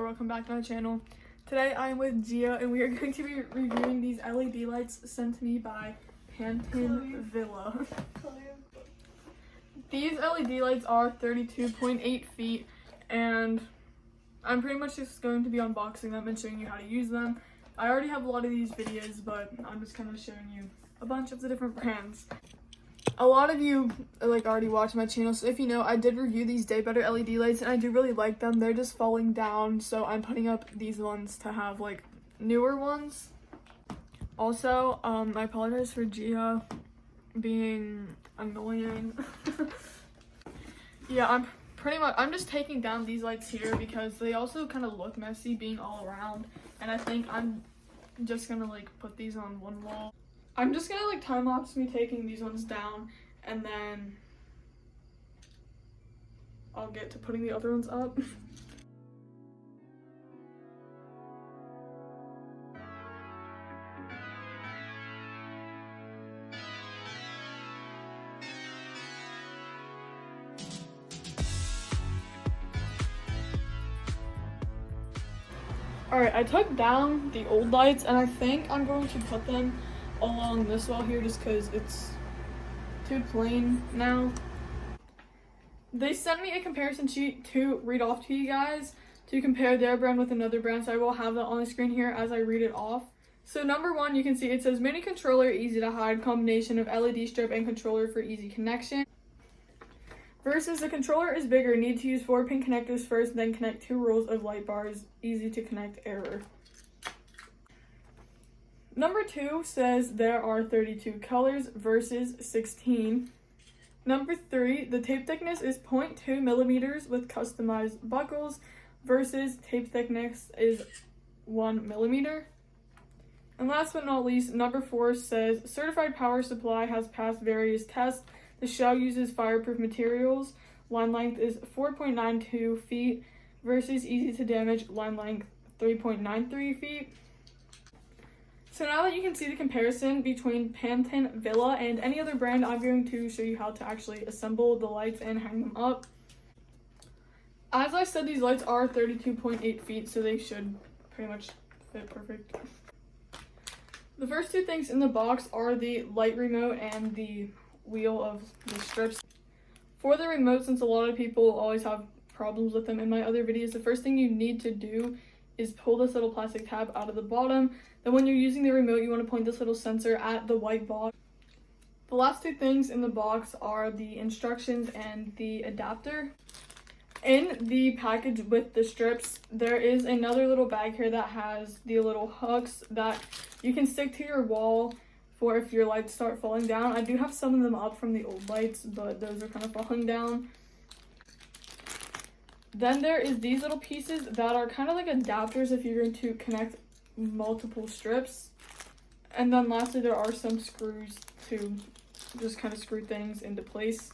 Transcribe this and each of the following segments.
welcome back to my channel. Today I am with Gia and we are going to be reviewing these LED lights sent to me by Pantton Villa. These LED lights are 32.8 feet and I'm pretty much just going to be unboxing them and showing you how to use them. I already have a lot of these videos, but I'm just kind of showing you a bunch of the different brands. A lot of you already watch my channel, so if you know, I did review these 𝓲𝓸𝓬𝓬𝓱𝓲𝓷𝓰 LED lights and I do really like them. They're just falling down, so I'm putting up these ones to have newer ones. Also, I apologize for Gia being annoying. Yeah, I'm just taking down these lights here because they also kind of look messy being all around, and I think I'm just gonna put these on one wall. I'm just gonna time-lapse me taking these ones down, and then I'll get to putting the other ones up. Alright, I took down the old lights and I think I'm going to put them along this wall here just because it's too plain now. They sent me a comparison sheet to read off to you guys to compare their brand with another brand, so I will have that on the screen here as I read it off. So number one, you can see it says mini controller, easy to hide, combination of LED strip and controller for easy connection. Versus the controller is bigger, need to use 4-pin connectors first, then connect 2 rows of light bars, easy to connect, error. Number 2 says there are 32 colors versus 16. Number 3, the tape thickness is 0.2 millimeters with customized buckles versus tape thickness is 1 millimeter. And last but not least, number 4 says certified power supply has passed various tests. The shell uses fireproof materials. Line length is 4.92 feet versus easy to damage line length 3.93 feet. So now that you can see the comparison between Pantton Villa and any other brand, I'm going to show you how to actually assemble the lights and hang them up. As I said, these lights are 32.8 feet, so they should pretty much fit perfect. The first 2 things in the box are the light remote and the wheel of the strips. For the remote, since a lot of people always have problems with them in my other videos, the first thing you need to do is pull this little plastic tab out of the bottom. Then when you're using the remote, you want to point this little sensor at the white box. The last 2 things in the box are the instructions and the adapter. In the package with the strips, there is another little bag here that has the little hooks that you can stick to your wall for if your lights start falling down. I do have some of them up from the old lights, but those are kind of falling down. Then there is these little pieces that are kind of like adapters if you're going to connect multiple strips. And then lastly, there are some screws to just kind of screw things into place.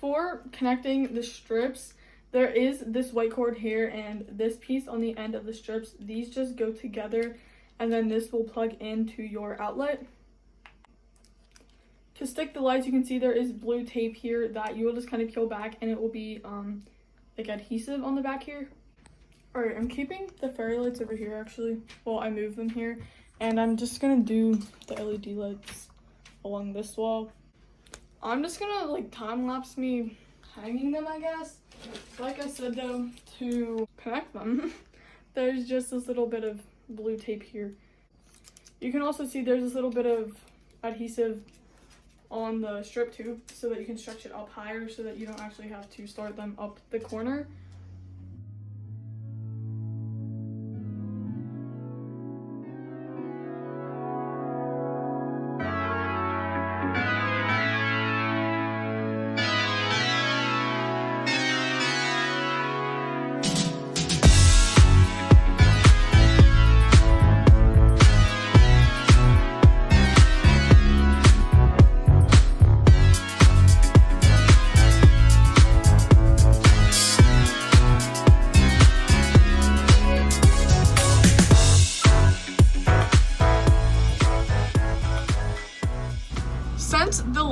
For connecting the strips, there is this white cord here and this piece on the end of the strips. These just go together and then this will plug into your outlet. To stick the lights, you can see there is blue tape here that you will just kind of peel back and it will be adhesive on the back here. Alright, I'm keeping the fairy lights over here actually. Well, I moved them here and I'm just gonna do the LED lights along this wall. I'm just gonna time-lapse me hanging them, I guess. Like I said though, to connect them, there's just this little bit of blue tape here. You can also see there's this little bit of adhesive on the strip too, so that you can stretch it up higher so that you don't actually have to start them up the corner.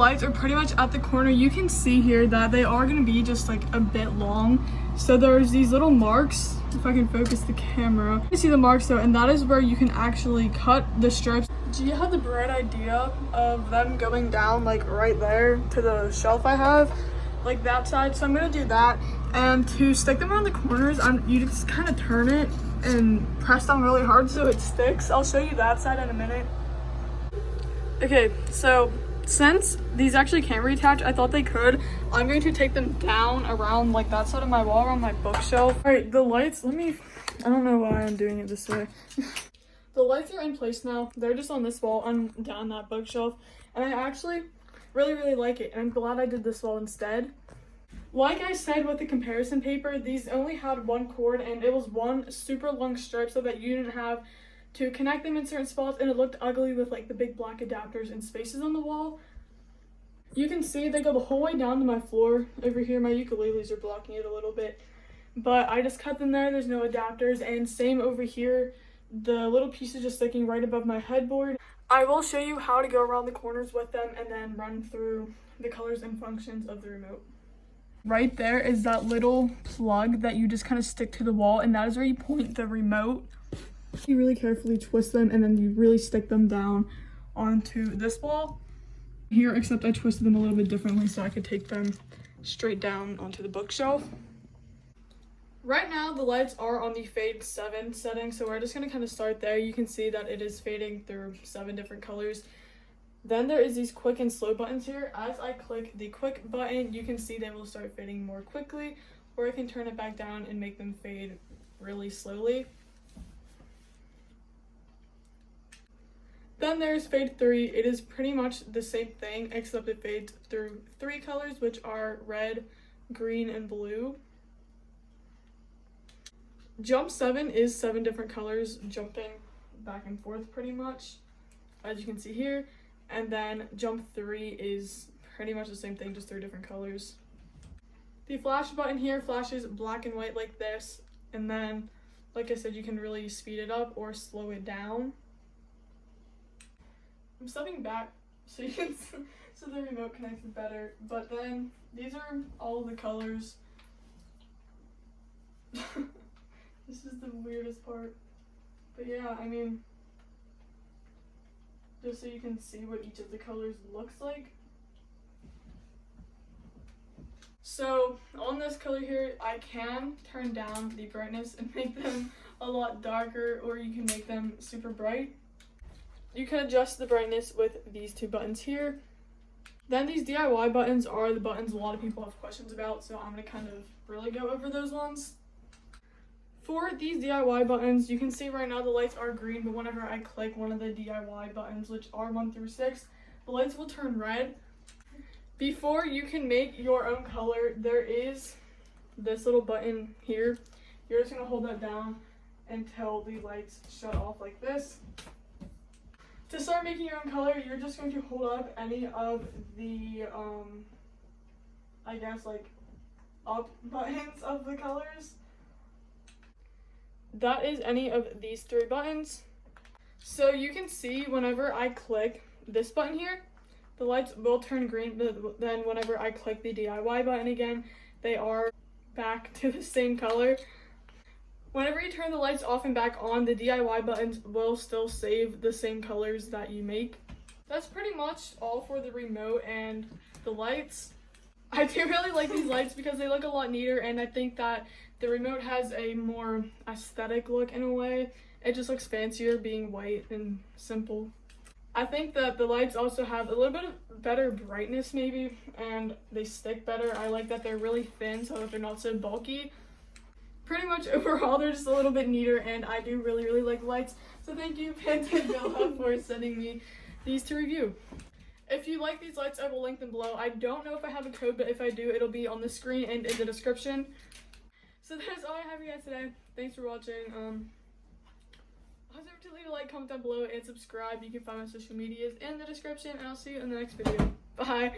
lights are pretty much at the corner. You can see here that they are going to be just like a bit long. So there's these little marks, if I can focus the camera. You can see the marks though, and that is where you can actually cut the strips. Do you have the bright idea of them going down like right there to the shelf I have? Like that side. So I'm going to do that. And to stick them around the corners, you just kind of turn it and press down really hard so it sticks. I'll show you that side in a minute. Okay, so since these actually can't reattach, I thought they could. I'm going to take them down around like that side of my wall, around my bookshelf. All right, the lights, I don't know why I'm doing it this way. The lights are in place now. They're just on this wall and down that bookshelf. And I actually really like it. And I'm glad I did this wall instead. Like I said with the comparison paper, these only had one cord and it was one super long strip so that you didn't have to connect them in certain spots, and it looked ugly with like the big black adapters and spaces on the wall. You can see they go the whole way down to my floor. Over here, my ukuleles are blocking it a little bit, but I just cut them there. There's no adapters, and same over here. The little pieces just sticking right above my headboard. I will show you how to go around the corners with them and then run through the colors and functions of the remote. Right there is that little plug that you just kind of stick to the wall, and that is where you point the remote. You really carefully twist them and then you really stick them down onto this wall here, except I twisted them a little bit differently so I could take them straight down onto the bookshelf. Right now the lights are on the fade 7 setting, so we're just going to kind of start there. You can see that it is fading through 7 different colors. Then there is these quick and slow buttons here. As I click the quick button, you can see they will start fading more quickly, or I can turn it back down and make them fade really slowly. Then there's fade 3. It is pretty much the same thing, except it fades through 3 colors, which are red, green, and blue. Jump 7 is 7 different colors, jumping back and forth pretty much, as you can see here. And then jump 3 is pretty much the same thing, just 3 different colors. The flash button here flashes black and white like this, and then, like I said, you can really speed it up or slow it down. I'm stepping back so you can so the remote connects better, but then these are all the colors. This is the weirdest part, but yeah, I mean, just so you can see what each of the colors looks like. So on this color here, I can turn down the brightness and make them a lot darker, or you can make them super bright. You can adjust the brightness with these 2 buttons here. Then these DIY buttons are the buttons a lot of people have questions about, so I'm going to kind of really go over those ones. For these DIY buttons, you can see right now the lights are green, but whenever I click one of the DIY buttons, which are 1 through 6, the lights will turn red. Before you can make your own color, there is this little button here. You're just going to hold that down until the lights shut off like this. To start making your own color, you're just going to hold up any of the, I guess, like, up buttons of the colors. That is any of these 3 buttons. So you can see whenever I click this button here, the lights will turn green, but then whenever I click the DIY button again, they are back to the same color. Whenever you turn the lights off and back on, the DIY buttons will still save the same colors that you make. That's pretty much all for the remote and the lights. I do really like these lights because they look a lot neater, and I think that the remote has a more aesthetic look in a way. It just looks fancier being white and simple. I think that the lights also have a little bit of better brightness maybe, and they stick better. I like that they're really thin so that they're not so bulky. Pretty much overall, they're just a little bit neater, and I do really like the lights. So thank you, Pantton, for sending me these to review. If you like these lights, I will link them below. I don't know if I have a code, but if I do, it'll be on the screen and in the description. So that's all I have for you guys today. Thanks for watching. Don't forget to leave a like, comment down below, and subscribe. You can find my social medias in the description, and I'll see you in the next video. Bye.